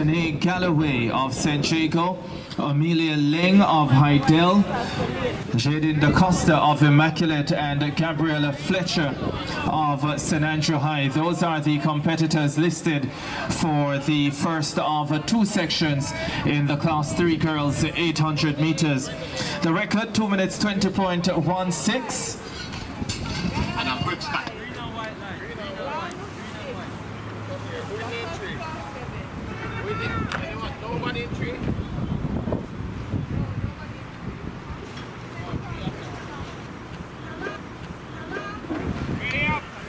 Shanae Galloway of St. Jago, Amelia Ling of Hydel, Jaden Da Costa of Immaculate, and Gabriella Fletcher of St. Andrew High. Those are the competitors listed for the first of two sections in the Class 3 girls 800 meters. The record 2 minutes 20.16.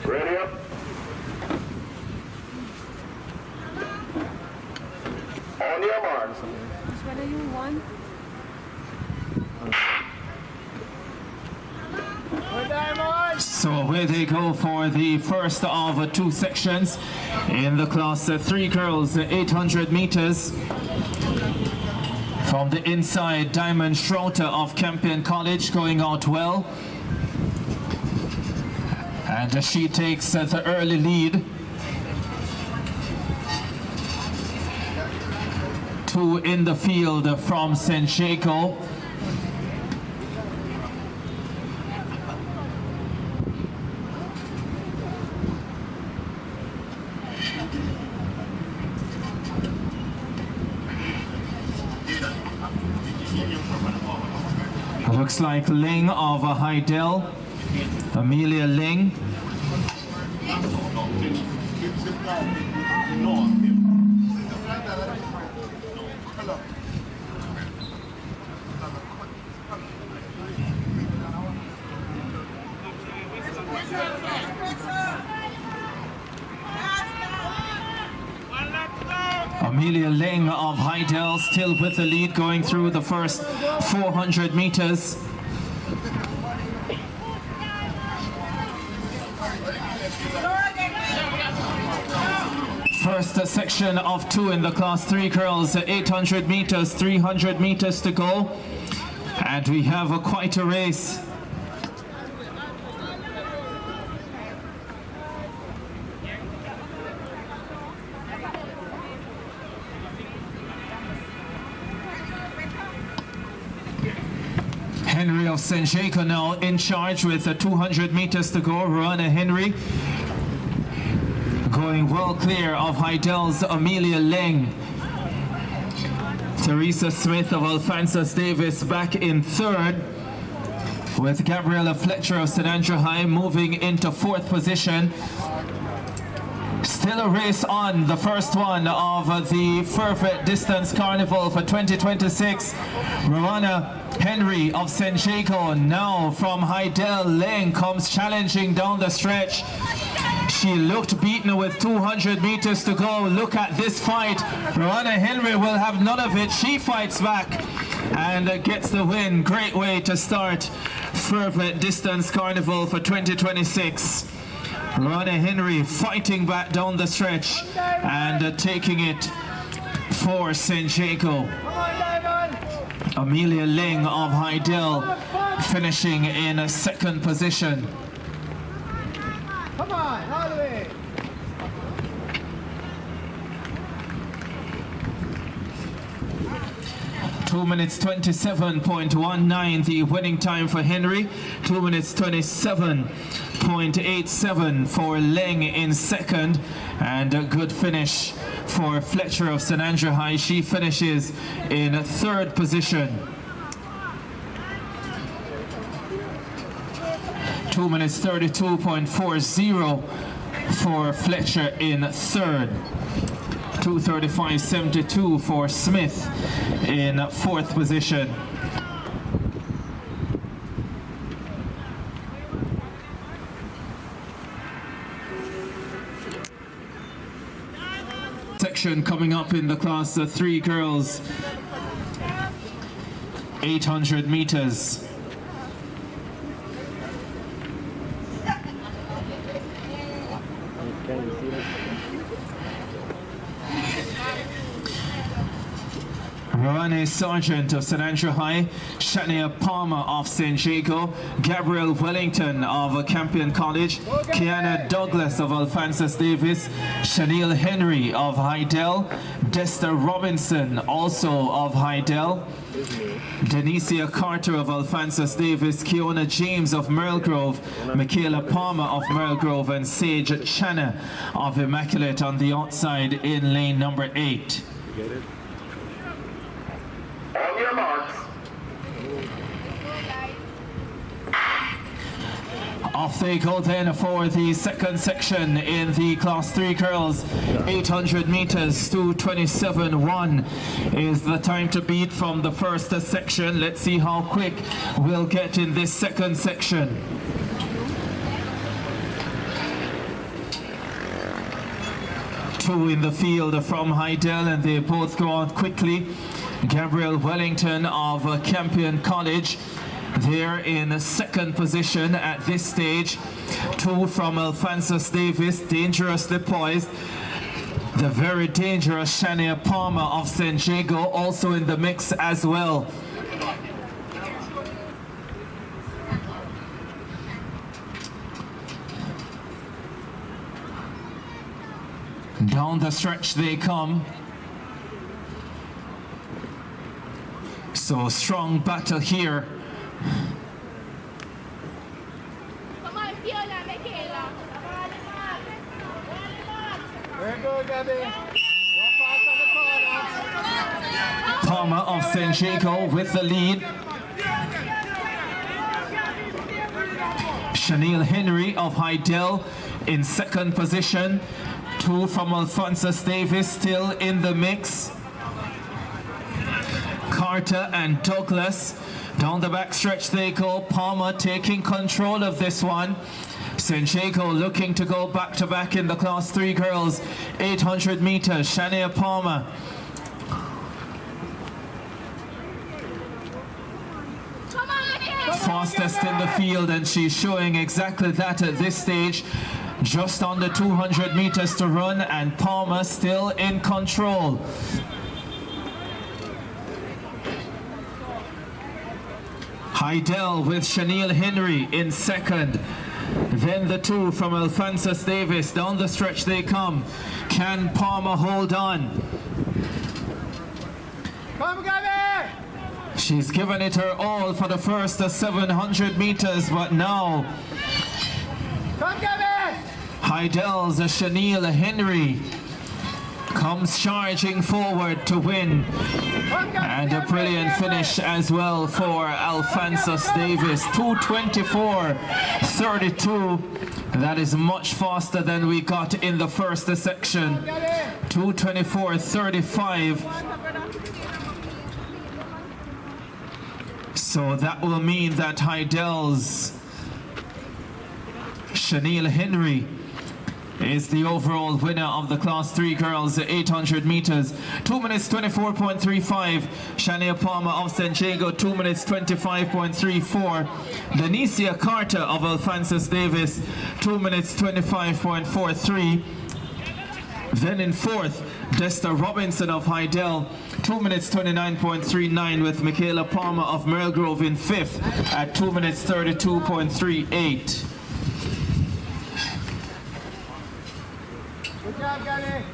Ready up. On your mark. Which one are you on? So away they go for the first of two sections in the Class 3 girls 800 meters. From the inside, Diamond Schroeter of Campion College going out well. And she takes the early lead. 2 in the field from St. Jago. Looks like Ling of Hydel, Amelia Ling. Amelia Ling of Hydel still with the lead going through the first 400 meters. First section of two in the Class 3 girls, 800 meters, 300 meters to go. And we have quite a race. Henry of St. Jago now in charge with 200 meters to go. Roanna Henry going well clear of Hydel's Amelia Ling. Teresa Smith of Alphonsus Davis back in third, with Gabriella Fletcher of St. Andrew High moving into fourth position. Still a race on, the first one of the Fervet Distance Carnival for 2026. Roanna Henry of St. Jago now from Hydel Lane comes challenging down the stretch. She looked beaten with 200 meters to go. Look at this fight. Roanna Henry will have none of it. She fights back and gets the win. Great way to start Fervet Distance Carnival for 2026. Roanna Henry fighting back down the stretch and taking it for St. Jago. Amelia Ling of Hydel finishing in second position. Come on, all the way. Two minutes 27.19 the winning time for Henry. 2 minutes 27.87 for Ling in second, and a good finish for Fletcher of St. Andrew High. She finishes in third position. 2 minutes 32.40 for Fletcher in third. 2:35.72 for Smith in fourth position. Section coming up in the Class 3 girls 800 meters. Ronnie Sargent of St. Andrew High, Shania Palmer of St. Jago, Gabriel Wellington of Campion College, Kiana Douglas of Alphonsus Davis, Shaniel Henry of Hydel, Desta Robinson also of Hydel, Denicia Carter of Alphonsus Davis, Kiona James of Merle Grove, Michaela Palmer of Merle Grove, and Sage Channa of Immaculate on the outside in lane number 8. On your marks. Off they go then for the second section in the Class 3 girls. 800 meters, 2:27.1 is the time to beat from the first section. Let's see how quick we'll get in this second section. Two in the field from Hydel, and they both go out quickly. Gabriel Wellington of Campion College, they're in second position at this stage. Two from Alphonsus Davis, dangerously poised. The very dangerous Shania Palmer of St. Jago also in the mix as well. Down the stretch they come. So strong battle here. Very good, Gabby. You're fast on the corner. Palmer of St. Jago with the lead. Shaniel Henry of Hydel in second position. Two from Alphonsus Davis still in the mix. Carter and Douglas down the back stretch they go. Palmer taking control of this one. St. Jago looking to go back to back in the Class 3 girls. 800 meters. Shania Palmer. Fastest in the field, and she's showing exactly that at this stage. Just under 200 meters to run, and Palmer still in control. Hydel with Shaniel Henry in second. Then the two from Alphonsus Davis. Down the stretch they come. Can Palmer hold on? Come, Gabby! She's given it her all for the first 700 meters, but now Come, Gabby! Hydel's Shaniel Henry comes charging forward to win. And a brilliant finish as well for Alphonsus Davis. 2:24.32. That is much faster than we got in the first section. 2:24.35. So that will mean that Hydel's Shaniel Henry is the overall winner of the Class 3 girls 800 meters. 2 minutes 24.35. Shania Palmer of St. Jago, 2 minutes 25.34. Denicia Carter of Alphonsus Davis, 2 minutes 25.43. Then in fourth, Desta Robinson of Hydel, 2 minutes 29.39, with Michaela Palmer of Merle Grove in fifth at 2 minutes 32.38. Good job, Gabby.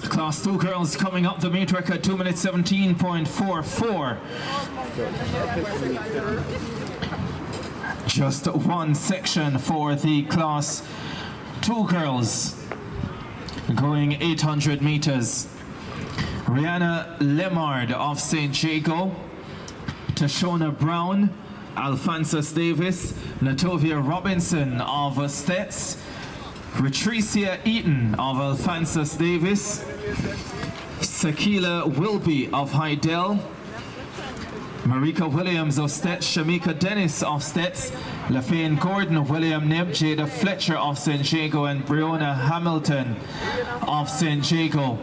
Class 2 girls coming up the meet record, 2 minutes 17.44. Just one section for the Class 2 girls going 800 meters. Rihanna Lemard of St. Jago, Tashona Brown Alphonsus Davis, Natovia Robinson of Stets, Retricia Eaton of Alphonsus Davis, Sakila Wilby of Hydel, Marika Williams of Stets, Shamika Dennis of Stets, Lafayne Gordon, William Nib, Jada Fletcher of St. Jago, and Breonna Hamilton of St. Jago.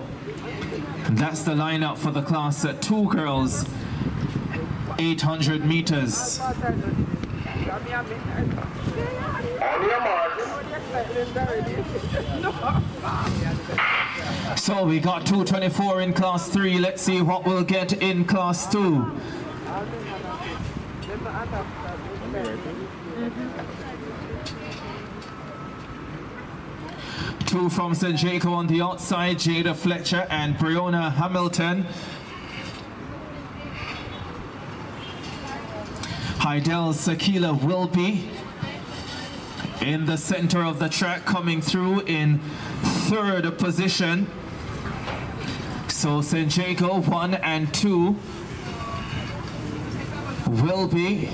That's the lineup for the class 2 girls, 800 meters. On your mark. So we got 224 in class 3. Let's see what we'll get in class 2. Two from St. Jaco on the outside, Jada Fletcher and Breonna Hamilton. Hydel Sakila Wilby in the center of the track, coming through in 3rd position. So St. Jaco 1 and 2. Wilby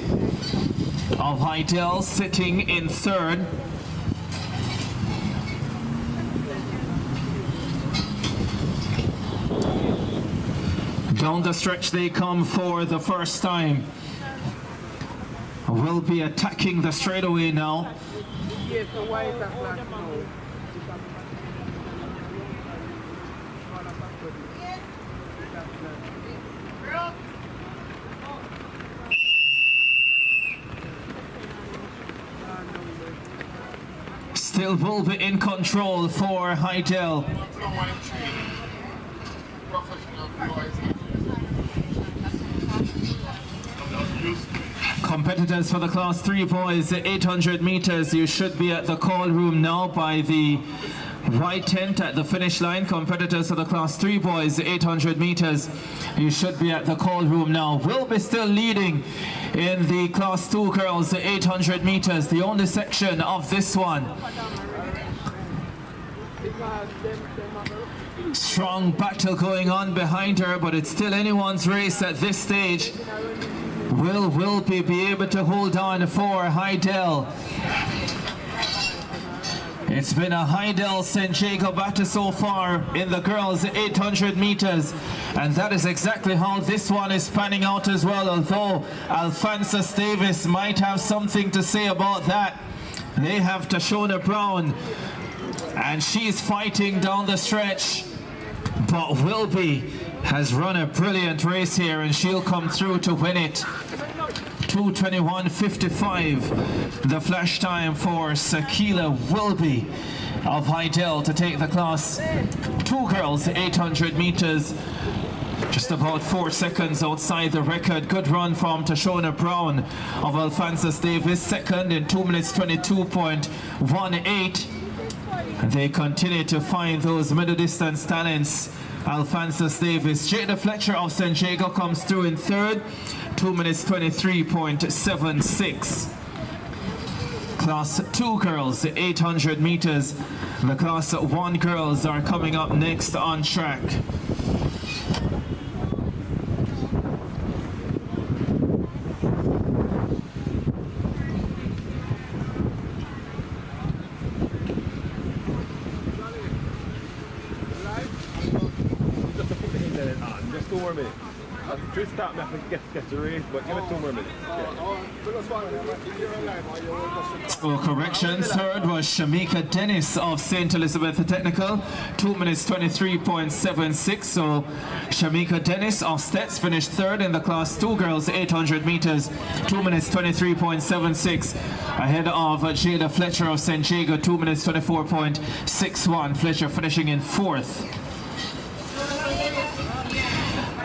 of Hydel sitting in 3rd. Down the stretch they come for the first time. Will be attacking the straightaway now. Still will be in control for Hydel. Competitors for the class 3 boys, 800 meters. You should be at the call room now by the white tent at the finish line. Competitors for the class 3 boys, 800 meters. You should be at the call room now. Will be still leading in the class 2 girls, 800 meters. The only section of this one. Strong battle going on behind her, but it's still anyone's race at this stage. Will Wilby be able to hold on for Hydel? It's been a Hydel St. Jago battle so far in the girls 800 meters, and that is exactly how this one is panning out as well, although Alphonsus Davis might have something to say about that. They have Tashona Brown, and she's fighting down the stretch, but Wilby has run a brilliant race here, and she'll come through to win it. 2:21.55, the flash time for Sakila Wilby of Hydel to take the class 2 girls 800 meters. Just about 4 seconds outside the record. Good run from Tashona Brown of Alphonsus Davis, second in 2 minutes 22.18. They continue to find those middle distance talents. Alphonsus Davis. Jada Fletcher of St. Jago comes through in 3rd, 2 minutes 23.76. Class 2 girls, 800 meters. The Class 1 girls are coming up next on track. Just 2 more minutes. Chris stopped me to get the race, but give it 2 more minutes. Oh, correction. 3rd was Shamika Dennis of St. Elizabeth Technical, 2 minutes 23.76. So Shamika Dennis of Stets finished 3rd in the Class 2 girls 800 meters, 2 minutes 23.76. Ahead of Jada Fletcher of St. Jago, 2 minutes 24.61. Fletcher finishing in 4th.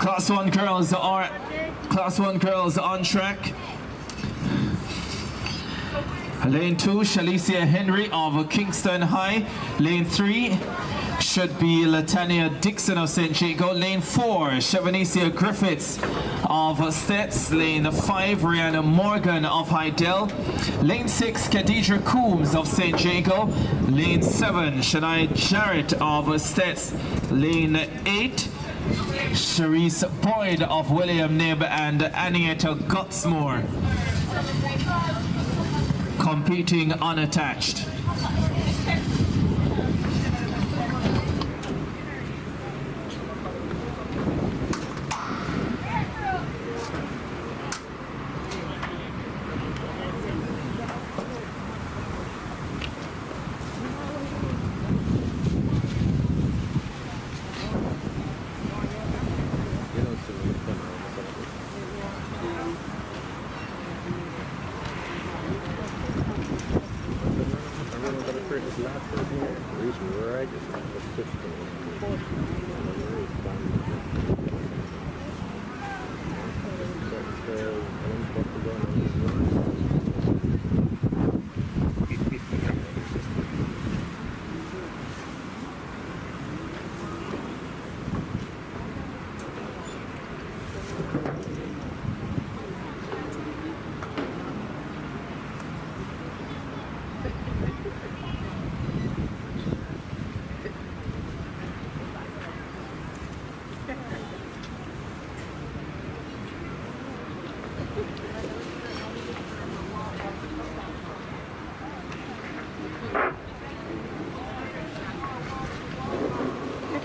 Class 1 girls on track. Lane 2, Shalicia Henry of Kingston High. Lane 3 should be Latania Dixon of St. Jago. Lane 4, Shavanicia Griffiths of Stets. Lane 5, Rihanna Morgan of Hydel. Lane 6, Khadija Coombs of St. Jago. Lane 7, Shania Jarrett of Stets. Lane 8, Sharice Boyd of William Nib and Anietta Gutsmore. competing unattached.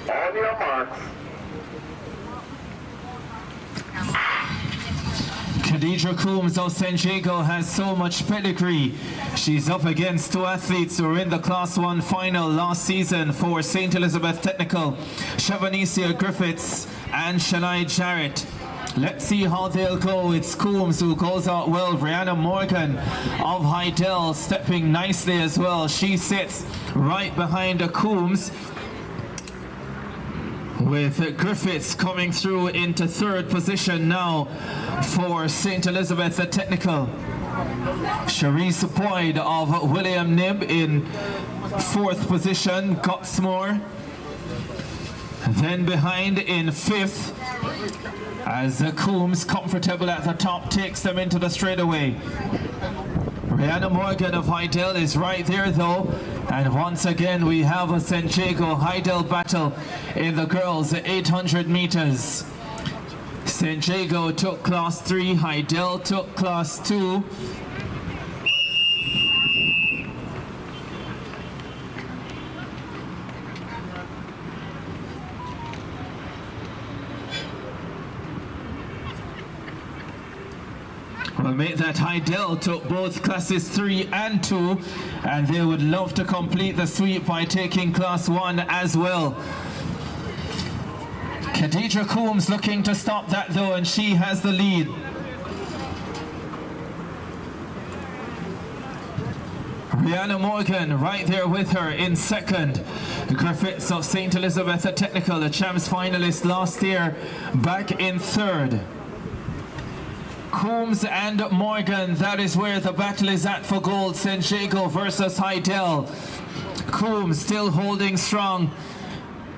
On your marks. Khadija Coombs of St. Jago has so much pedigree. She's up against two athletes who were in the Class 1 final last season for St. Elizabeth Technical, Shavanicia Griffiths and Shania Jarrett. Let's see how they'll go. It's Coombs who goes out well. Brianna Morgan of Hydel stepping nicely as well. She sits right behind Coombs, with Griffiths coming through into third position now for St. Elizabeth Technical. Sharice Boyd of William Nib in fourth position. Gotsmore then behind in fifth, as Coombs, comfortable at the top, takes them into the straightaway. Brianna Morgan of Hydel is right there though, and once again we have a St. Jago Hydel battle in the girls 800 meters. St. Jago took Class 3, Hydel took Class 2. Well, mate, that Hydel took both classes 3 and 2, and they would love to complete the sweep by taking Class 1 as well. Khadija Coombs looking to stop that though, and she has the lead. Brianna Morgan right there with her in second. Griffiths of St. Elizabeth Technical, a champs finalist last year, back in third. Coombs and Morgan, that is where the battle is at for gold. St. Jago versus Hydel. Coombs still holding strong,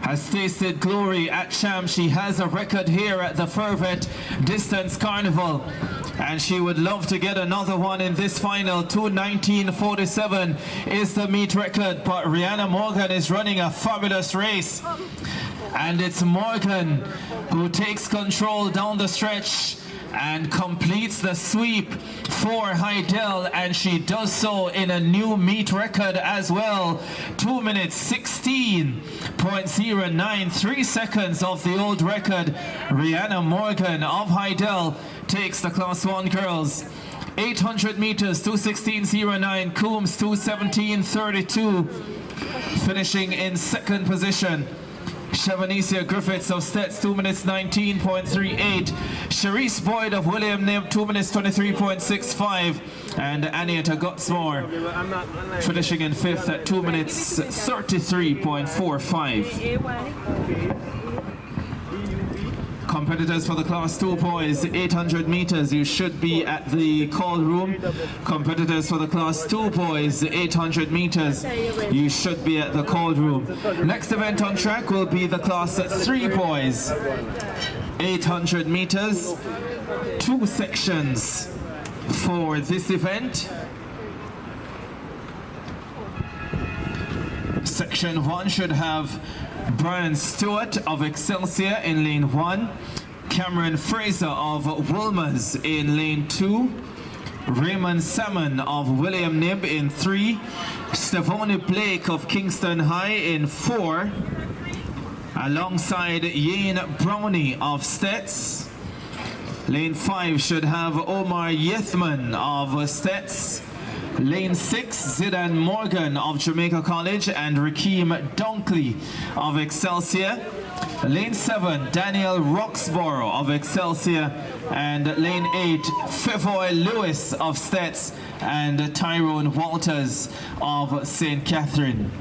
has tasted glory at champs. She has a record here at the Fervet Distance Carnival, and she would love to get another one in this final. 2:19:47 is the meet record, but Rihanna Morgan is running a fabulous race, and it's Morgan who takes control down the stretch and completes the sweep for Hydel, and she does so in a new meet record as well. 2 minutes 16.09, 3 seconds of the old record. Rihanna Morgan of Hydel takes the Class 1 girls. 800 meters, 2:16:09, Coombs 2:17:32, finishing in second position. Shavanicia Griffiths of Stets, 2 minutes 19.38. Sharice Boyd of William Nib, 2 minutes 23.65. And Anieta Gotsmore finishing in fifth at 2 minutes 33.45. Competitors for the Class 2 boys, 800 meters, you should be at the call room. Competitors for the Class 2 boys, 800 meters, you should be at the call room. Next event on track will be the Class 3 boys, 800 meters, 2 sections for this event. Section 1 should have Brian Stewart of Excelsior in lane 1, Cameron Fraser of Wilmers in lane 2, Raymond Salmon of William Nib in 3, Stevoni Blake of Kingston High in 4, alongside Yane Brownie of Stets. Lane 5 should have Omar Yethman of Stets. Lane 6, Zidane Morgan of Jamaica College and Rakeem Dunkley of Excelsior. Lane 7, Daniel Roxborough of Excelsior, and lane 8, Fevoy Lewis of Stets and Tyrone Walters of St. Catherine.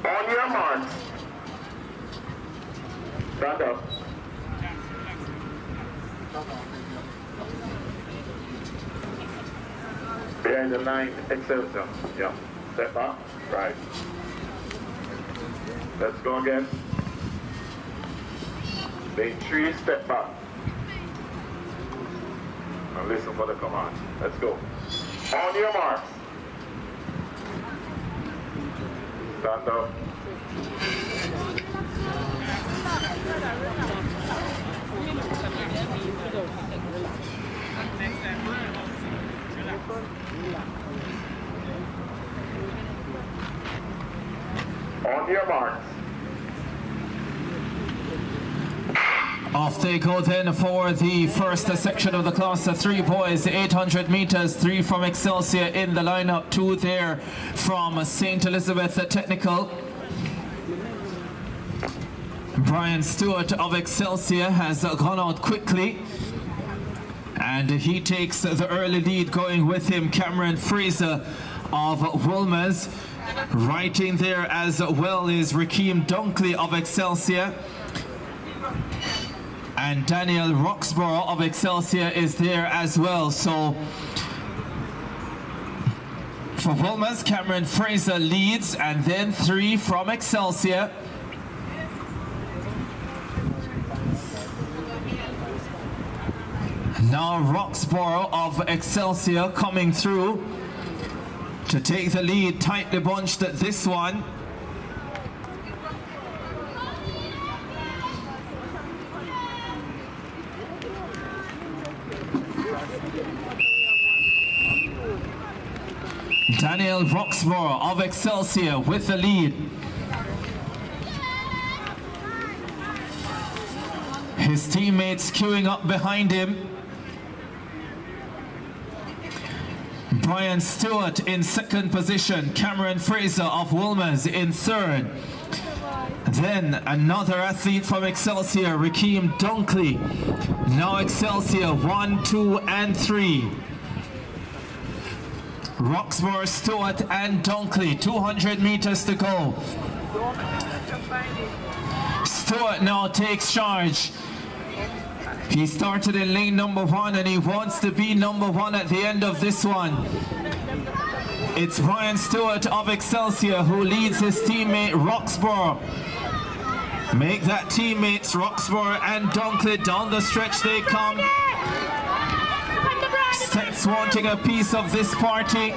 On your marks. Stand up. Behind the line, Excelsior. Yeah. Step up. Right. Let's go again. Lane 3, step back. And listen for the command. Let's go. On your marks. Stand up. On your marks. Off they go then for the first section of the class, 3 boys, 800 meters, 3 from Excelsior in the lineup, 2 there from St. Elizabeth Technical. Brian Stewart of Excelsior has gone out quickly, and he takes the early lead. Going with him, Cameron Fraser of Wolmer's. Right in there as well is Rakeem Dunkley of Excelsior. And Daniel Roxborough of Excelsior is there as well. So for Wolmer's, Cameron Fraser leads, and then 3 from Excelsior. Now Roxborough of Excelsior coming through to take the lead. Tightly bunched at this one. Daniel Roxborough of Excelsior with the lead. His teammates queuing up behind him. Brian Stewart in second position, Cameron Fraser of Wolmer's in third. Then another athlete from Excelsior, Rakeem Dunkley. Now Excelsior 1, 2, and 3. Roxborough, Stewart, and Dunkley. 200 meters to go. Stewart now takes charge. He started in lane number 1 and he wants to be number 1 at the end of this one. It's Brian Stewart of Excelsior who leads his teammate Roxborough. Make that teammates Roxborough and Dunkley. Down the stretch they come. Stets wanting a piece of this party,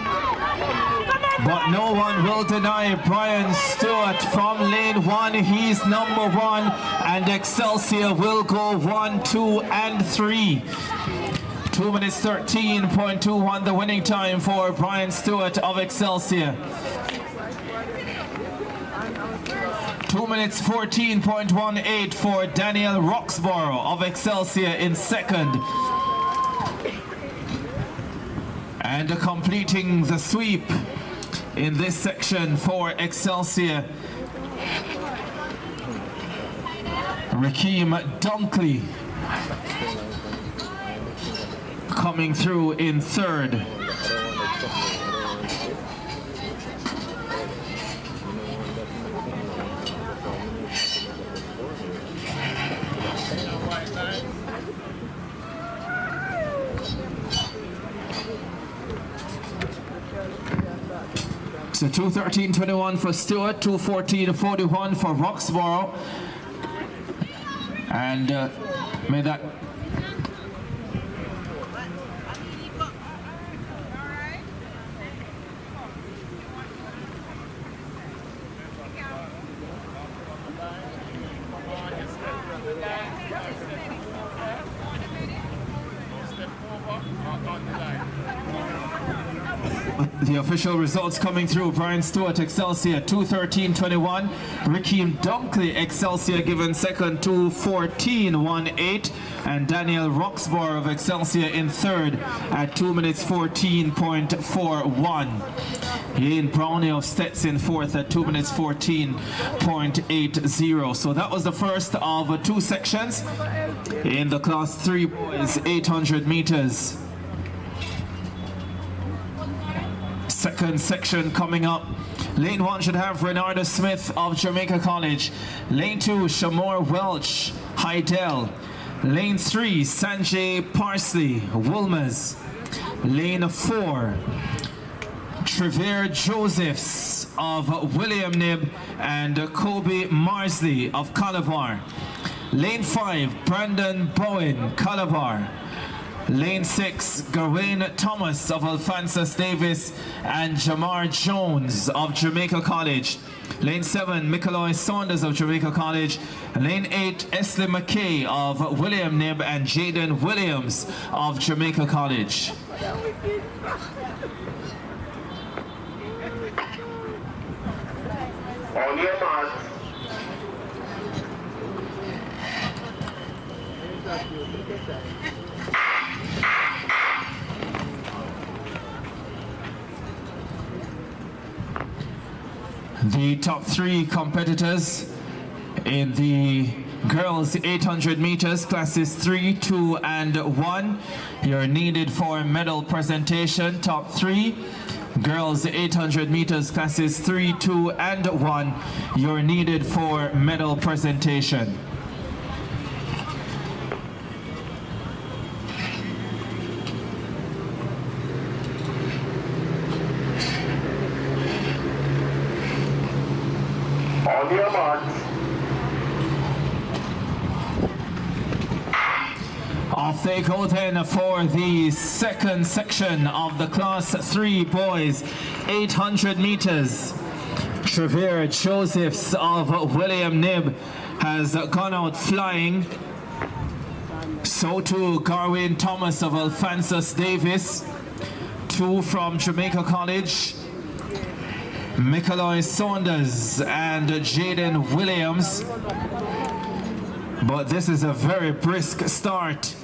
but no one will deny Brian Stewart from lane 1. He's number 1, and Excelsior will go 1, 2, and 3. 2 minutes 13.21 the winning time for Brian Stewart of Excelsior. 2 minutes 14.18 for Daniel Roxborough of Excelsior in second. And completing the sweep in this section for Excelsior, Rakeem Dunkley coming through in third. So 2:13.21 for Stewart, 2:14.41 for Roxborough. And may that the official results coming through. Brian Stewart, Excelsior, 2:13.21. Ricky Dunkley, Excelsior, given second, 2:14.18. And Daniel Roxborough of Excelsior in third at 2 minutes 14.41. Ian Brownie of Stetson fourth at 2 minutes 14.80. So that was the first of two sections in the Class 3 boys 800 meters. Second section coming up. Lane 1 should have Renarda Smith of Jamaica College. Lane 2, Shamor Welch, Hydel. Lane 3, Sanjay Parsley, Woolmers. Lane 4, Trevor Josephs of William Nib and Kobe Marsley of Calabar. Lane 5, Brandon Bowen, Calabar. Lane 6, Gawain Thomas of Alphonsus Davis and Jamar Jones of Jamaica College. Lane 7, Michaeloy Saunders of Jamaica College. Lane 8, Esley McKay of William Nib and Jaden Williams of Jamaica College. On your mark. The top three competitors in the girls 800 meters, classes 3, 2, and 1. You're needed for medal presentation. Top three, girls 800 meters, classes 3, 2, and 1. You're needed for medal presentation. On your mark. Off they go then for the second section of the Class 3 boys 800 meters. Trevor Josephs of William Nib has gone out flying. So too Garwin Thomas of Alphonsus Davis. 2 from Jamaica College. Michaeloy Saunders and Jaden Williams. But this is a very brisk start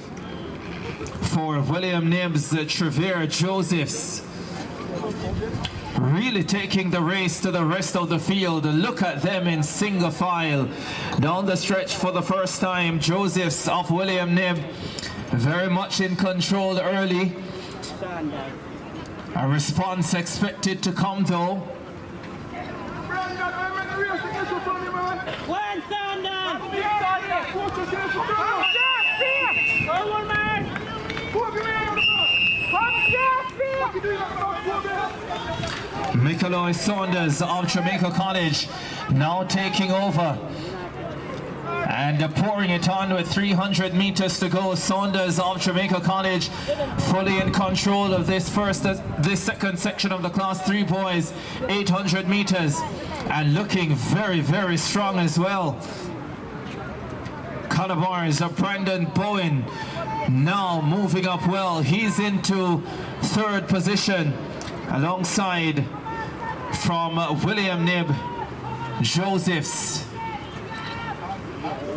for William Nib's Trevor Josephs. Really taking the race to the rest of the field. Look at them in single file down the stretch for the first time. Josephs of William Nib very much in control early. A response expected to come though. Michaeloy Saunders of Jamaica College now taking over and pouring it on with 300 meters to go. Saunders of Jamaica College fully in control of this second section of the Class 3 boys 800 meters and looking very, very strong as well. Calabar's Brandon Bowen now moving up well. He's into third position alongside from William Nib, Josephs.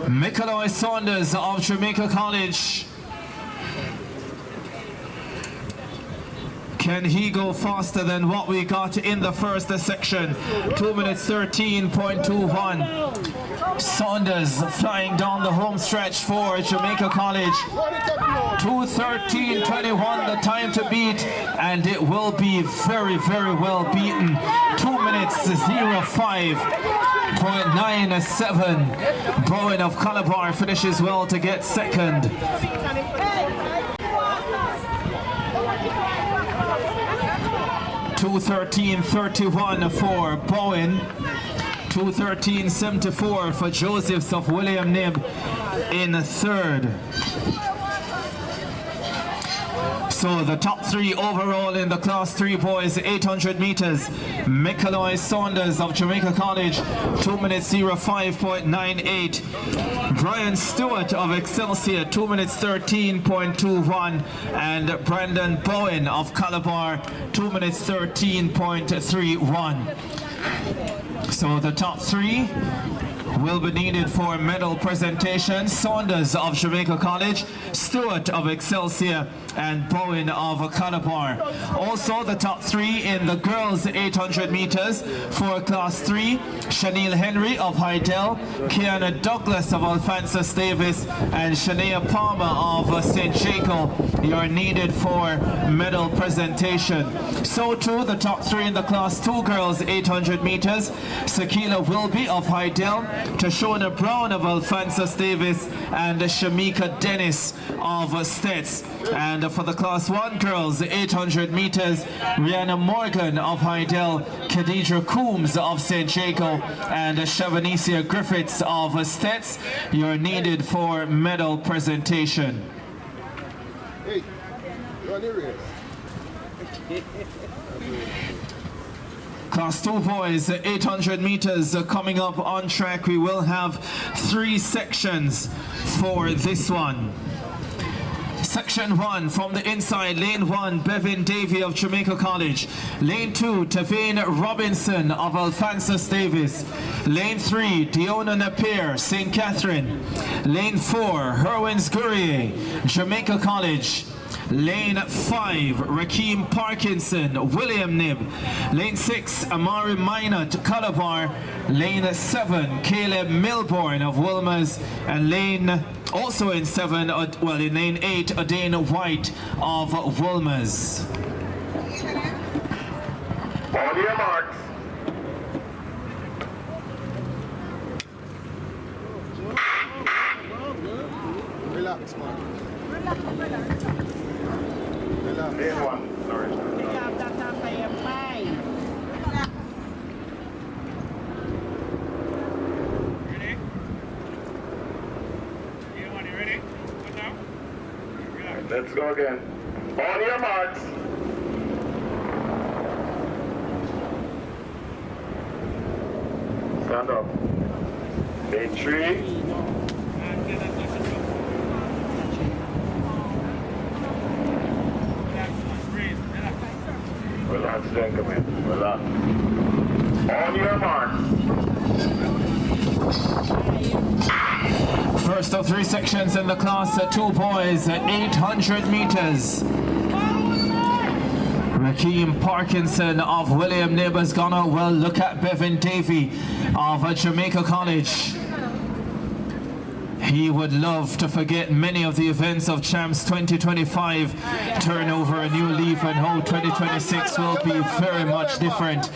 Michaeloy Saunders of Jamaica College. Can he go faster than what we got in the first section? 2 minutes 13.21. Saunders flying down the home stretch for Jamaica College. 2:13.21 the time to beat, and it will be very, very well beaten. 2 minutes 05.97. Bowen of Calabar finishes well to get second. 2:13.31 for Bowen. 2:13.74 for Josephs of William Knibb in third. So the top three overall in the Class 3 boys 800 meters. Michaeloy Saunders of Jamaica College, 2 minutes 05.98. Brian Stewart of Excelsior, 2 minutes 13.21. And Brandon Bowen of Calabar, 2 minutes 13.31. So the top three will be needed for medal presentation. Saunders of Jamaica College, Stewart of Excelsior, and Bowen of Calabar. Also the top three in the girls 800 meters for Class 3, Shaniel Henry of Hydel, Kiana Douglas of Alphonsus Davis, and Shania Palmer of St. Jacob. You're needed for medal presentation. So too the top three in the Class 2 girls 800 meters, Sakila Wilby of Hydel, Tashona Brown of Alphonsus Davis, and Shamika Dennis of Stets. And for the Class 1 girls 800 meters, Rihanna Morgan of Hydel, Khadija Coombs of St. Jacob, and Shavanicia Griffiths of Stets. You're needed for medal presentation. Hey, you're on the race. Class 2 boys 800 meters coming up on track. We will have 3 sections for this one. Section 1 from the inside, lane 1, Bevan Davey of Jamaica College. Lane 2, Tavane Robinson of Alphonsus Davis. Lane 3, Diona Napier, St. Catherine. Lane 4, Herwins Gurrier, Jamaica College. Lane 5, Rakeem Parkinson, William Knibb. Lane 6, Amari Minot, Calabar. Lane 7, Caleb Milbourne of Wilmers. And lane, also in 7, in lane 8, Adane White of Wilmers. On your marks. Relax, man. Relax. Lane 1, sorry. Let's go again. On your marks. Stand up. Lane 3. Relax, gentlemen. Relax. On your marks. First of 3 sections in the Class 2 boys 800 meters. Rakeem Parkinson of William Knibb is gonna look at Bevan Davey of Jamaica College. He would love to forget many of the events of Champs 2025, turn over a new leaf, and how 2026 will be very much different.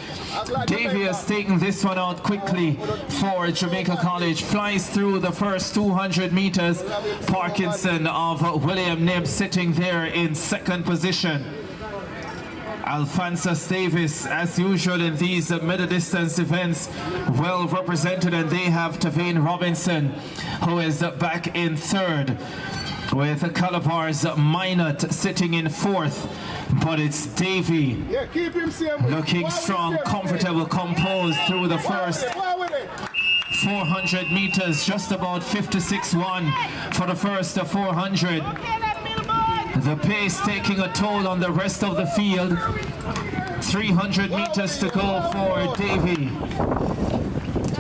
Davey has taken this one out quickly for Jamaica College, flies through the first 200 meters. Parkinson of William Knibb sitting there in second position. Alphonsus Davis, as usual in these middle distance events, well represented, and they have Tavane Robinson, who is back in third, with Calabar's Minot sitting in fourth. But it's Davey looking strong, comfortable, composed through the first 400 meters, just about 56.1 for the first 400. The pace taking a toll on the rest of the field. 300 meters to go for Davey.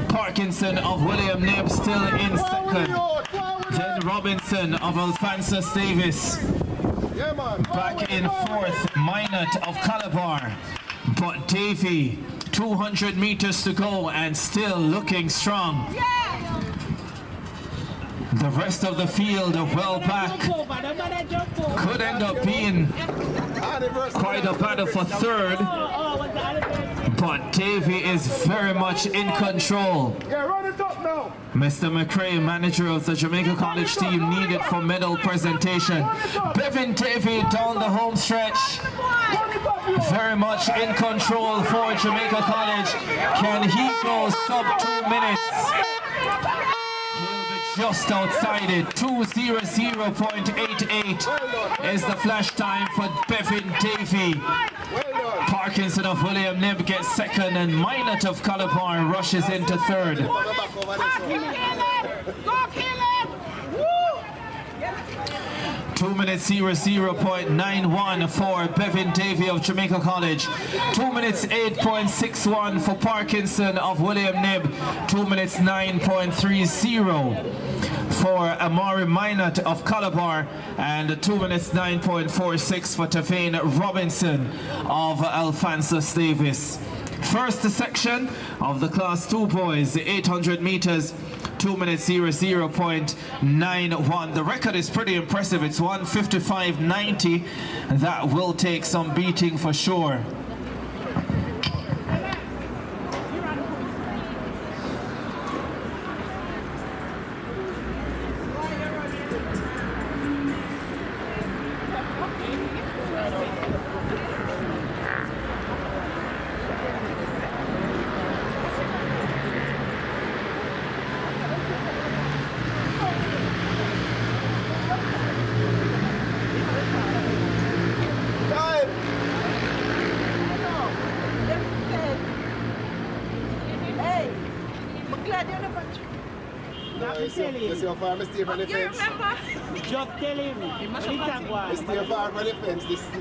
Parkinson of William Knibb still in second. Then Robinson of Alphonsus Davis back in fourth. Minot of Calabar. But Davey, 200 meters to go and still looking strong. The rest of the field well back. Could end up being quite a battle for third. But Davey is very much in control. Mr. McRae, manager of the Jamaica College team, needed for medal presentation. Bevan Davey down the home stretch. very much in control for Jamaica College. Can he go sub 2 minutes? He'll be just outside it. 2:00.88 is the flash time for Bevan Davey. Parkinson of William Nib gets second, and Minot of Calabar rushes into third. Go kill him! 2 minutes 00.91 for Bevan Davey of Jamaica College. 2 minutes 8.61 for Parkinson of William Nib. 2 minutes 9.30 for Amari Minot of Calabar, and 2 minutes 9.46 for Tavane Robinson of Alphonsus Davis. First section of the Class 2 boys, the 800 meters, 2 minutes 00.91. The record is pretty impressive. It's 1:55.90. That will take some beating for sure.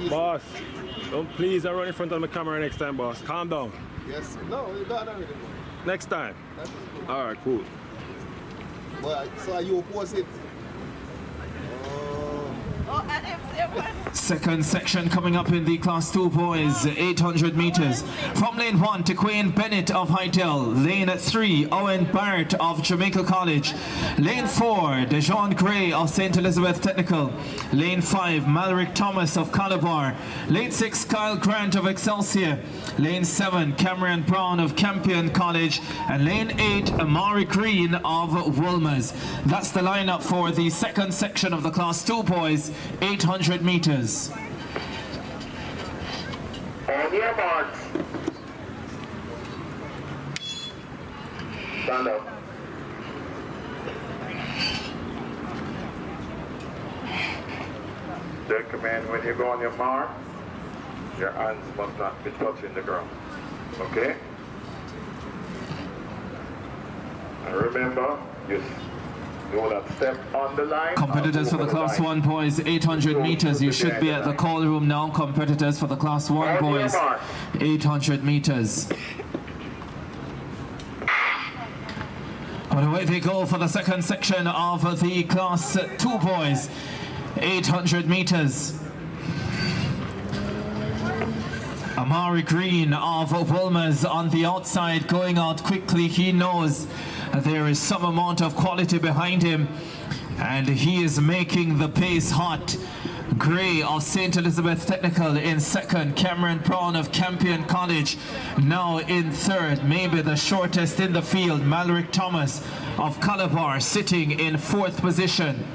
Boss, don't please run in front of my camera next time, boss. Calm down. Yes, no, you got everything. Next time. All right, cool. Well, so you oppose it? Second section coming up in the Class 2 boys, 800 meters. From lane 1, Tequane Bennett of Hydel. Lane 3, Owen Barrett of Jamaica College. Lane 4, Dejon Gray of St. Elizabeth Technical. Lane 5, Malric Thomas of Calabar. Lane 6, Kyle Grant of Excelsior. Lane 7, Cameron Brown of Campion College. And lane 8, Amari Green of Wolmer's. That's the lineup for the second section of the Class 2 boys, 800 meters. On your marks. Stand up. Command, when you go on your mark, your hands must not be touching the ground. Okay? And remember, you do not step on the line. Competitors for the Class 1 boys, 800 meters. You should be at the call room now. Competitors for the Class 1 boys, 800 meters. But away they go for the second section of the Class 2 boys, 800 meters. Amari Green of Wolmer's on the outside, going out quickly. He knows there is some amount of quality behind him, and he is making the pace hot. Gray of St. Elizabeth Technical in second. Cameron Brown of Campion College now in third, maybe the shortest in the field. Malric Thomas of Calabar sitting in fourth position.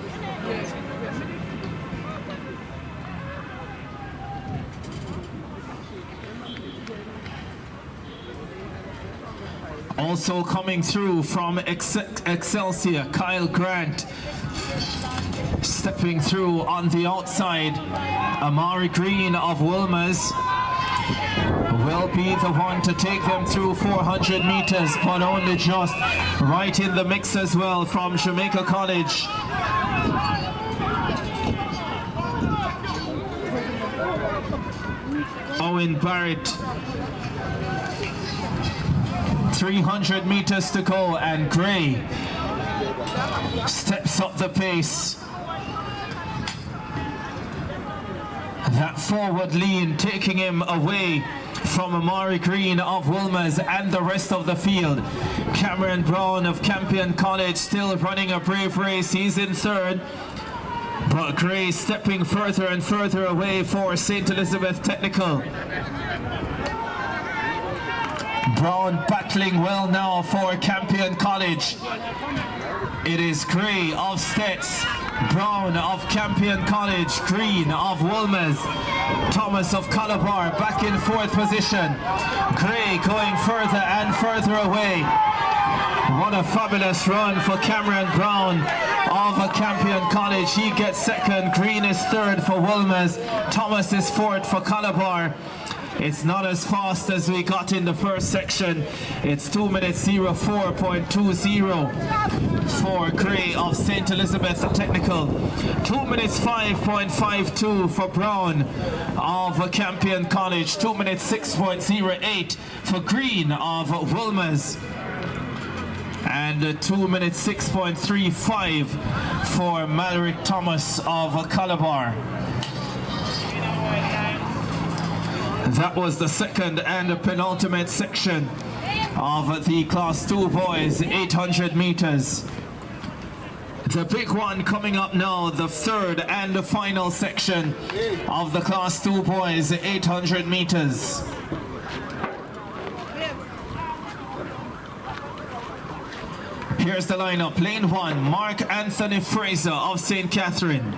Also coming through from Excelsior, Kyle Grant stepping through on the outside. Amari Green of Wolmer's will be the one to take them through 400 meters, but only just. Right in the mix as well from Jamaica College. Owen Barrett. 300 meters to go, and Gray steps up the pace. That forward lean taking him away from Amari Green of Wolmer's and the rest of the field. Cameron Brown of Campion College still running a brave race. He's in third, but Gray stepping further and further away for St. Elizabeth Technical. Brown battling well now for Campion College. It is Gray of Stets Brown of Campion College, Green of Woolmers, Thomas of Calabar back in 4th position, Gray going further and further away. What a fabulous run for Cameron Brown of Campion College. He gets 2nd, Green is 3rd for Woolmers, Thomas is 4th for Calabar. It's not as fast as we got in the first section. It's 2 minutes 04.20 for Gray of St. Elizabeth Technical. 2 minutes 5.52 for Brown of Campion College. 2 minutes 6.08 for Green of Woolmers. And 2 minutes 6.35 for Mallory Thomas of Calabar. That was the 2nd and the penultimate section of the Class 2 boys, 800 meters. The big one coming up now, the 3rd and the final section of the Class 2 boys, 800 meters. Here's the lineup. Lane 1, Mark Anthony Fraser of St. Catherine.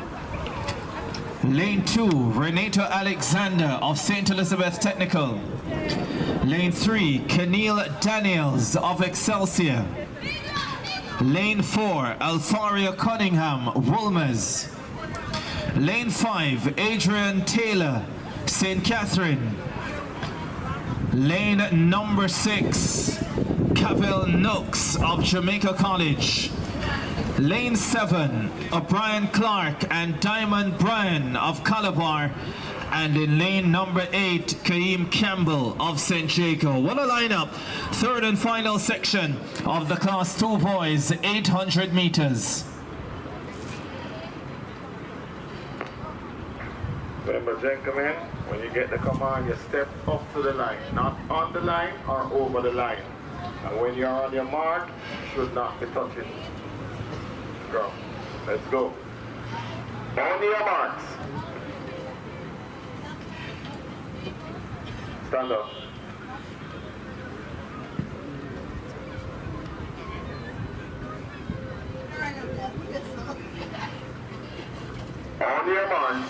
Lane 2, Renato Alexander of St. Elizabeth Technical. Lane 3, Keneal Daniels of Excelsior. Lane 4, Alfaria Cunningham, Woolmers. Lane 5, Adrian Taylor, St. Catherine. Lane number 6, Cavell Nooks of Jamaica College. Lane 7, O'Brien Clark and Diamond Bryan of Calabar. And in lane number 8, Kaim Campbell of St. Jago. What a lineup. 3rd and final section of the Class 2 boys, 800 meters. Remember, gentlemen, when you get the command, you step up to the line, not on the line or over the line. And when you're on your mark, you should not be touching the ground. Let's go. On your marks. Stand up. On your marks.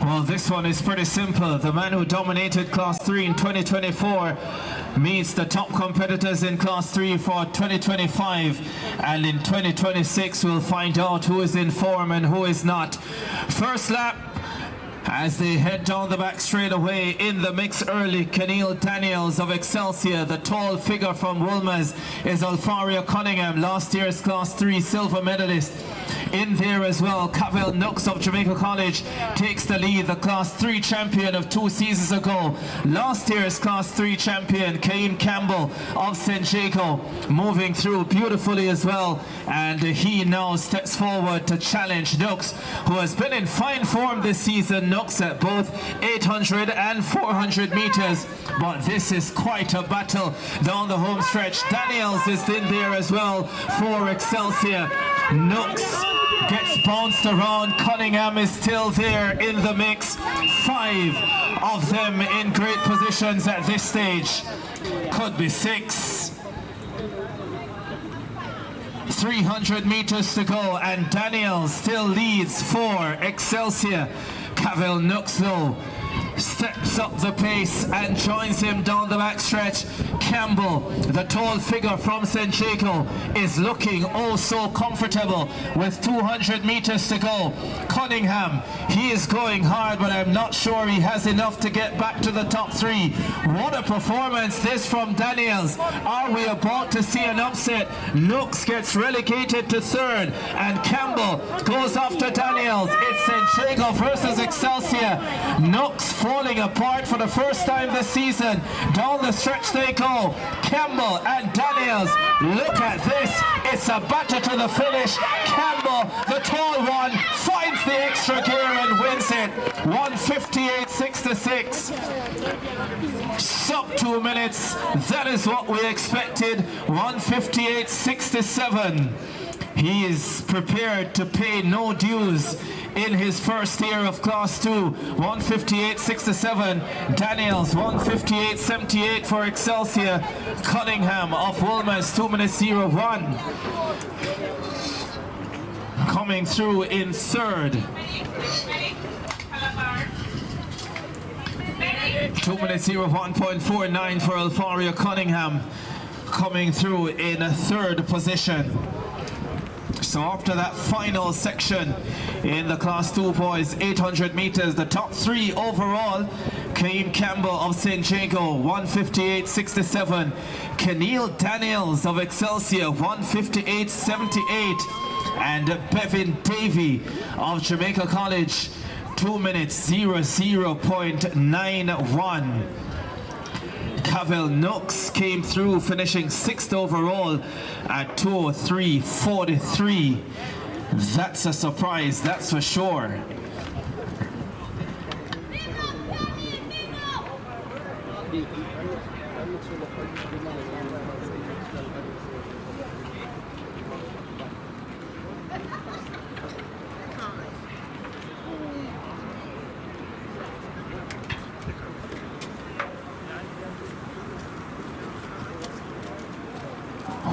Well, this one is pretty simple. The man who dominated Class 3 in 2024 meets the top competitors in Class 3 for 2025. And in 2026, we'll find out who is in form and who is not. First lap, as they head down the back straight away, in the mix early, Keneal Daniels of Excelsior. The tall figure from Woolmers is Alfaria Cunningham, last year's Class 3 silver medalist. In there as well, Cavell Nooks of Jamaica College takes the lead, the Class 3 champion of 2 seasons ago. Last year's Class 3 champion, Kaim Campbell of St. Jago, moving through beautifully as well. And he now steps forward to challenge Nooks, who has been in fine form this season. Nooks at both 800 and 400 meters. But this is quite a battle down the home stretch. Daniels is in there as well for Excelsior. Nooks gets bounced around. Cunningham is still there in the mix. 5 of them in great positions at this stage. Could be 6. 300 meters to go, and Daniels still leads for Excelsior. Cavell Nooks though steps up the pace and joins him down the backstretch. Campbell, the tall figure from St. Jago, is looking oh so comfortable with 200 meters to go. Cunningham, he is going hard, but I'm not sure he has enough to get back to the top 3. What a performance this from Daniels. Are we about to see an upset? Nooks gets relegated to 3rd, and Campbell goes after Daniels. It's St. Jago versus Excelsior. Nooks falling apart for the first time this season. Down the stretch they go. Campbell and Daniels. Look at this. It's a battle to the finish. Campbell, the tall one, finds the extra gear and wins it. 1:58.66. Sub 2 minutes. That is what we expected. 1:58.67. He is prepared to pay no dues in his first year of Class 2. 158.67. Daniels 158.78 for Excelsior. Cunningham of Wilmers 2 minutes 01. Coming through in third. 2 minutes 01.49 for Alfaria Cunningham. Coming through in third position. So after that final section in the Class 2 boys 800 meters, the top three overall: Kaim Campbell of St. Jago 158.67, Keneal Daniels of Excelsior 158.78, and Bevin Davey of Jamaica College 2 minutes 00.91. Cavell Nooks came through, finishing 6th overall at 2:03.43. That's a surprise, that's for sure.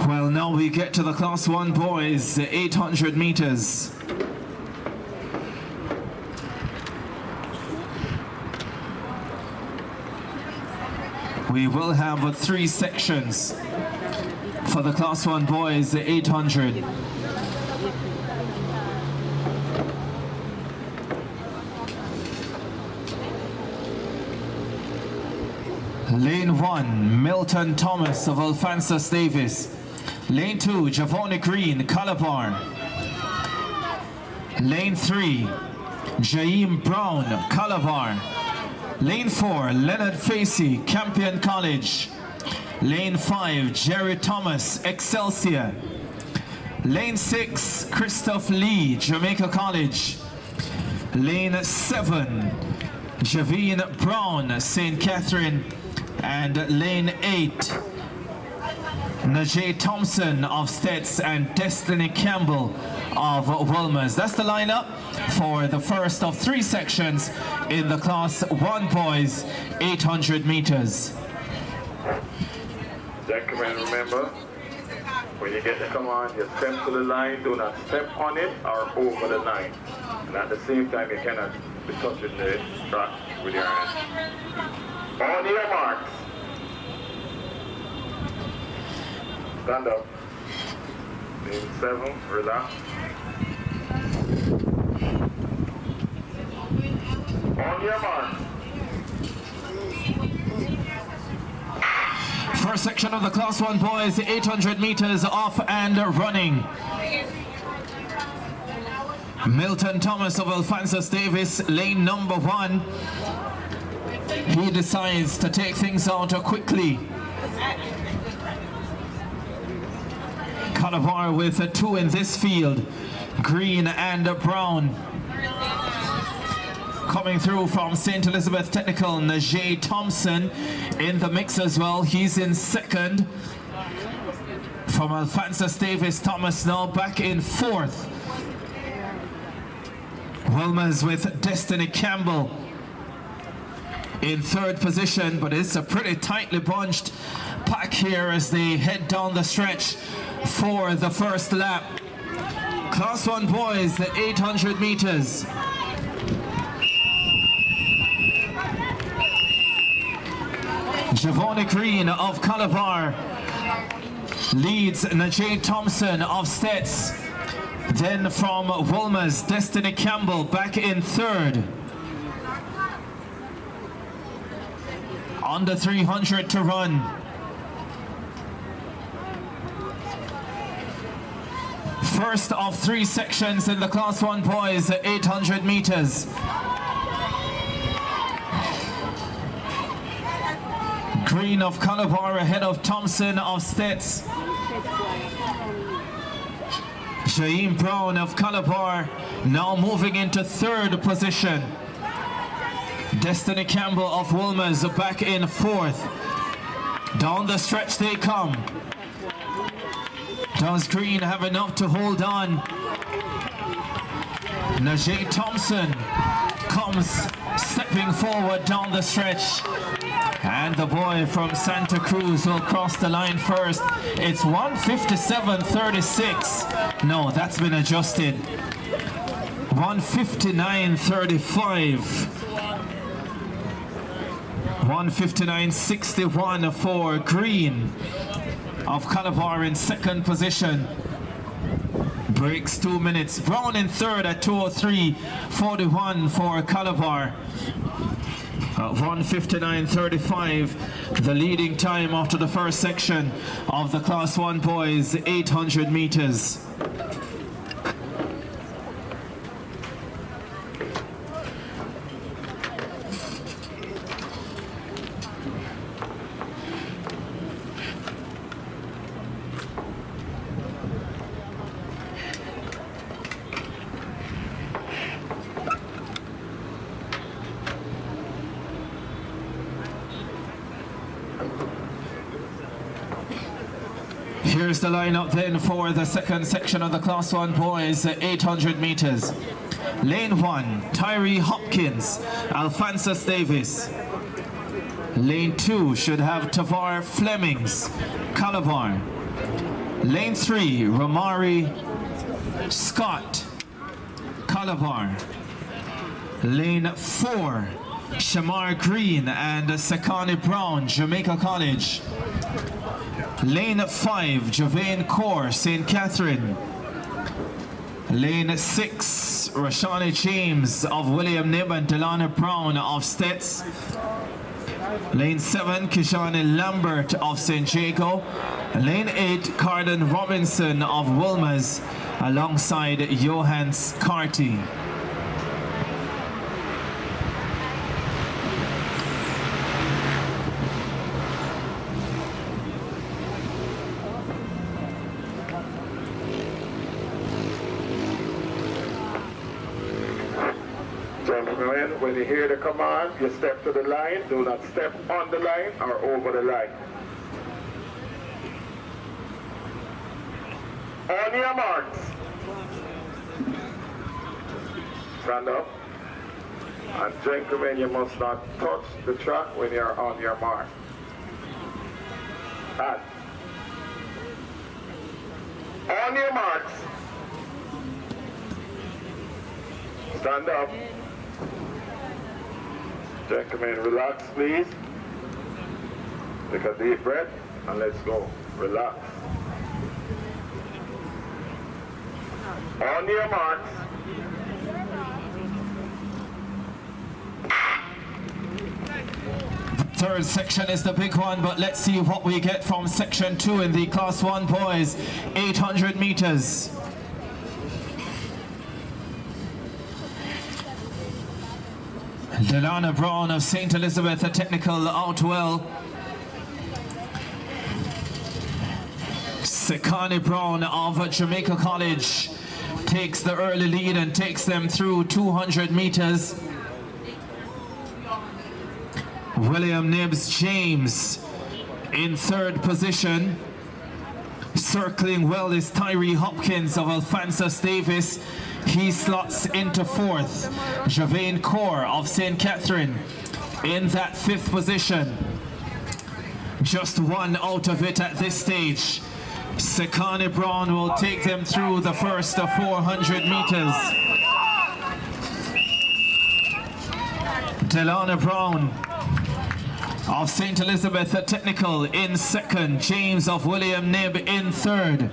Well, now we get to the Class 1 boys, 800 meters. We will have 3 sections for the Class 1 boys, 800. Lane 1, Milton Thomas of Alphonsus Davis. Lane 2, Javoni Green, Calabar. Lane 3, Jaim Brown, Calabar. Lane 4, Leonard Facey, Campion College. Lane 5, Jerry Thomas, Excelsior. Lane 6, Christoph Lee, Jamaica College. Lane 7, Javine Brown, St. Catherine. And lane 8, Najee Thompson of Stets and Destiny Campbell of Wilmers. That's the lineup for the first of 3 sections in the Class 1 boys 800 meters. Gentlemen, remember, when you get the command, you step to the line, do not step on it or over the line. And at the same time, you cannot be touching the track with your hand. On your marks. Stand up. Lane 7, relax. On your mark. First section of the Class 1 boys, 800 meters off and running. Milton Thomas of Alphonsus Davis, lane number 1. He decides to take things out quickly. Calabar with 2 in this field, Green and Brown. Coming through from St. Elizabeth Technical, Najee Thompson in the mix as well. He's in second. From Alphonsus Davis, Thomas now back in 4th. Wilmers with Destiny Campbell in 3rd position, but it's a pretty tightly bunched pack here as they head down the stretch for the first lap. Class 1 boys, the 800 meters. Javoni Green of Calabar leads Najee Thompson of Stets. Then from Wilmers, Destiny Campbell back in 3rd. Under 300 to run. First of 3 sections in the Class 1 boys, 800 meters. Green of Calabar ahead of Thompson of Stets. Jaim Brown of Calabar now moving into 3rd position. Destiny Campbell of Wilmers back in 4th. Down the stretch they come. Does Green have enough to hold on? Najee Thompson comes stepping forward down the stretch. And the boy from Santa Cruz will cross the line first. It's 1:57.36. No, that's been adjusted. 1:59.35. 1:59.61 for Green of Calabar in second position. Breaks 2 minutes. Brown in third at 2:03.41 for Calabar. 1:59.35, the leading time after the first section of the Class 1 boys 800 meters. Here's the lineup then for the second section of the Class 1 boys 800 meters. Lane 1, Tyree Hopkins, Alphonsus Davis. Lane 2 should have Tavar Flemings, Calabar. Lane 3, Romari Scott, Calabar. Lane 4, Shamar Green and Sekani Brown, Jamaica College. Lane 5, Javane Kaur, St. Catherine. Lane 6, Rashani James of William Nib and Delana Brown of Stets. Lane 7, Kishani Lambert of St. Jago. Lane 8, Carden Robinson of Wilmers alongside Johannes Carty. When you hear the command, you step to the line. Do not step on the line or over the line. On your marks. Stand up. And gentlemen, you must not touch the track when you're on your mark. And on your marks. Stand up. Gentlemen, relax, please. Take a deep breath and let's go. Relax. On your marks. Third section is the big one, but let's see what we get from section 2 in the Class 1 boys 800 meters. Delana Brown of St. Elizabeth, a technical out well. Sekani Brown of Jamaica College takes the early lead and takes them through 200 meters. William Nibbs James in third position. Circling well is Tyree Hopkins of Alphonsus Davis. He slots into fourth. Javane Kaur of St. Catherine in that fifth position. Just one out of it at this stage. Sekani Brown will take them through the first of 400 meters. Delana Brown of St. Elizabeth, a technical, in second. James of William Nib in third.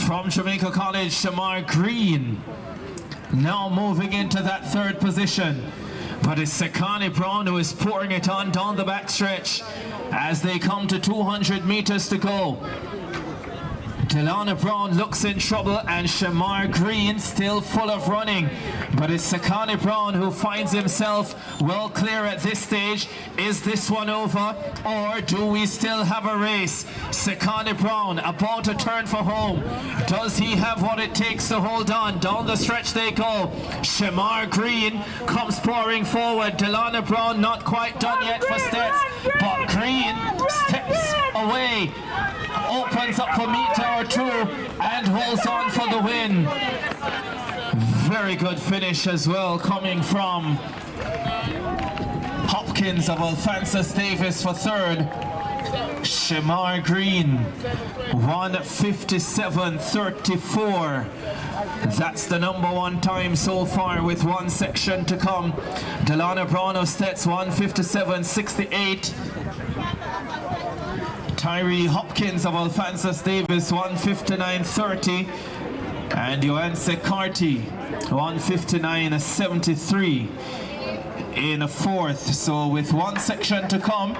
From Jamaica College, Shamar Green now moving into that third position. But it's Sekani Brown who is pouring it on down the backstretch as they come to 200 meters to go. Delana Brown looks in trouble and Shamar Green still full of running. But it's Sekani Brown who finds himself well clear at this stage. Is this one over, or do we still have a race? Sekani Brown about to turn for home. Does he have what it takes to hold on? Down the stretch they go. Shamar Green comes pouring forward. Delana Brown not quite done yet for Stets, but Green steps away, opens up a meter or two, and holds on for the win. Very good finish as well, coming from Hopkins of Alphonsus Davis for third. Shamar Green, 1:57.34. That's the #1 time so far, with one section to come. Delana Brown of Stets, 1:57.68. Tyree Hopkins of Alphonsus Davis, 1:59.30. And Joanne Secarty, 1:59.73 in a fourth. So with one section to come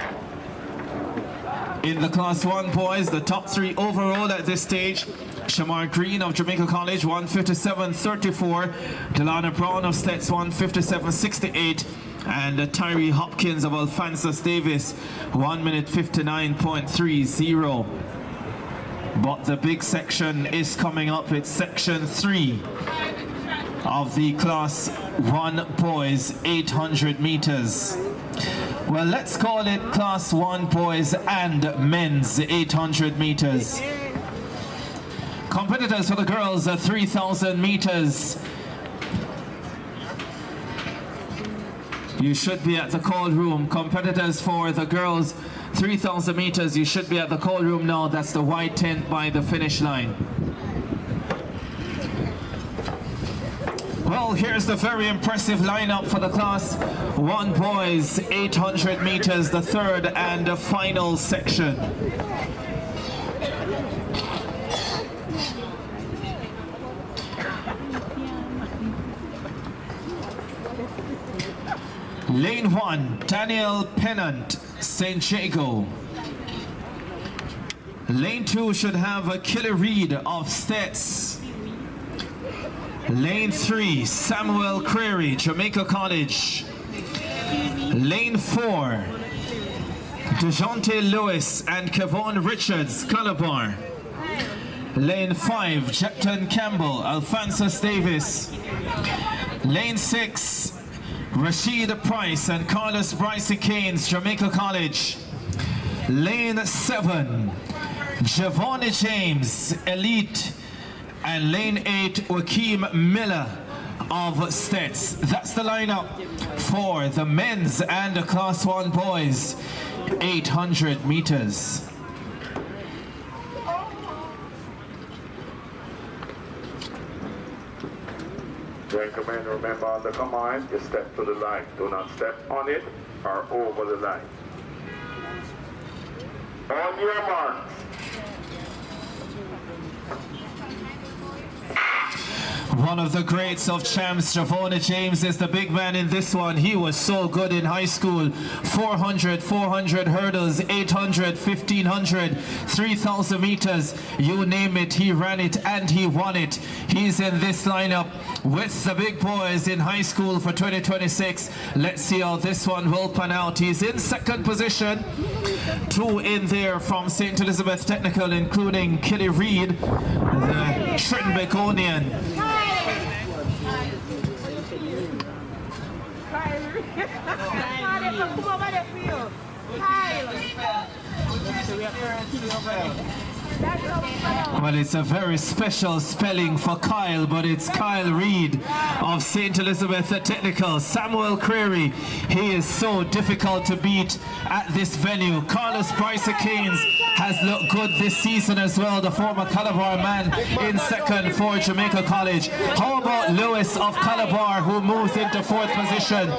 in the Class 1 boys, the top three overall at this stage: Shamar Green of Jamaica College, 1:57.34, Delana Brown of Stets, 1:57.68, and Tyree Hopkins of Alphonsus Davis, 1:59.30. But the big section is coming up. It's section 3 of the Class 1 boys 800 meters. Well, let's call it Class 1 boys and men's 800 meters. Competitors for the girls are 3,000 meters. You should be at the call room. Competitors for the girls 3,000 meters, you should be at the call room now. That's the white tent by the finish line. Well, here's the very impressive lineup for the Class 1 boys 800 meters, the third and the final section. Lane 1, Daniel Pennant, St. Jago. Lane 2 should have a Killer Reed of Stets. Lane 3, Samuel Creary, Jamaica College. Lane 4, DeJounte Lewis and Kevon Richards, Calabar. Lane 5, Jepton Campbell, Alphonsus Davis. Lane 6, Rashid Price and Carlos Bryce Keynes, Jamaica College. Lane 7, Javon James, Elite. And lane 8, Joaquim Miller of Stets. That's the lineup for the men's and the Class 1 boys 800 meters. Gentlemen, remember on the command, you step to the line. Do not step on it or over the line. On your mark. One of the greats of champs, Javon James, is the big man in this one. He was so good in high school. 400 hurdles, 800, 1500, 3,000 meters. You name it, he ran it and he won it. He's in this lineup with the big boys in high school for 2026. Let's see how this one will pan out. He's in second position. 2 in there from St. Elizabeth Technical, including Kelly Reed, the Trinbeconian. Well, it's a very special spelling for Kyle, but it's Kyle Reed of St. Elizabeth Technical. Samuel Creary, he is so difficult to beat at this venue. Carlos Bryce Keynes has looked good this season as well, the former Calabar man in second for Jamaica College. How about Lewis of Calabar, who moves into fourth position?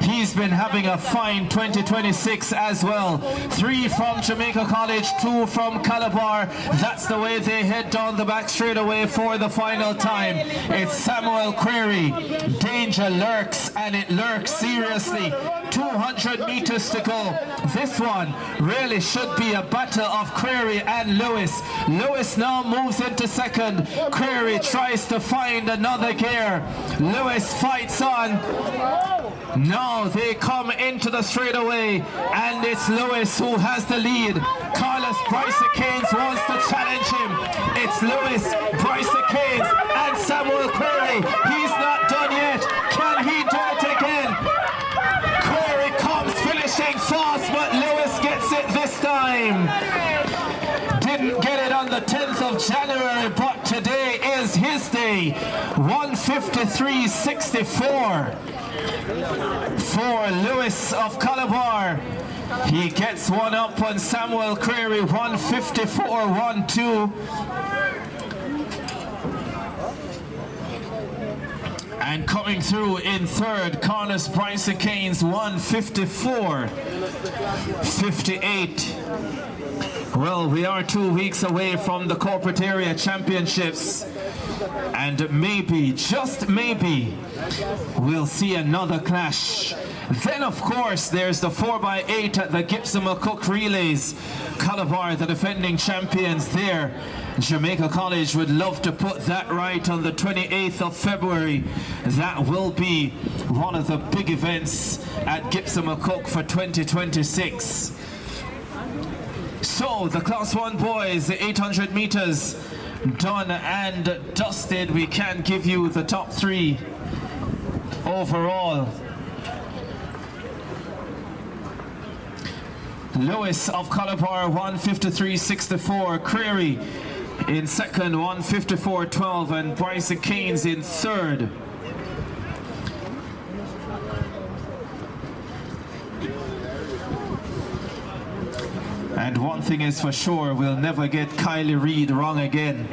He's been having a fine 2026 as well. 3 from Jamaica College, 2 from Calabar. That's the way they head down the back straightaway for the final time. It's Samuel Creary. Danger lurks, and it lurks seriously. 200 meters to go. This one really should be a battle of Query and Lewis. Lewis now moves into second. Query tries to find another gear. Lewis fights on. Now they come into the straightaway, and it's Lewis who has the lead. Carlos Bryson Keynes wants to challenge him. It's Lewis, Bryson Keynes, and Samuel Query. He's not done yet. Can he do it again? Query comes finishing fast, but Lewis gets it this time. Didn't get it on the 10th of January, but today is his day. 1:53.64 for Lewis of Calabar. He gets one up on Samuel Query, 1:54.12. And coming through in third, Carlos Bryson Keynes, 1:54.58. Well, we are 2 weeks away from the corporate area championships, and maybe, just maybe, we'll see another clash. Then, of course, there's the 4x8 at the Gibson McCook Relays. Calabar, the defending champions there. Jamaica College would love to put that right on the 28th of February. That will be one of the big events at Gibson McCook for 2026. So, the Class 1 boys, the 800 meters, done and dusted. We can give you the top three overall. Lewis of Calabar, 1:53.64. Query in second, 1:54.12, and Bryson Keynes in third. And one thing is for sure, we'll never get Kylie Reid wrong again.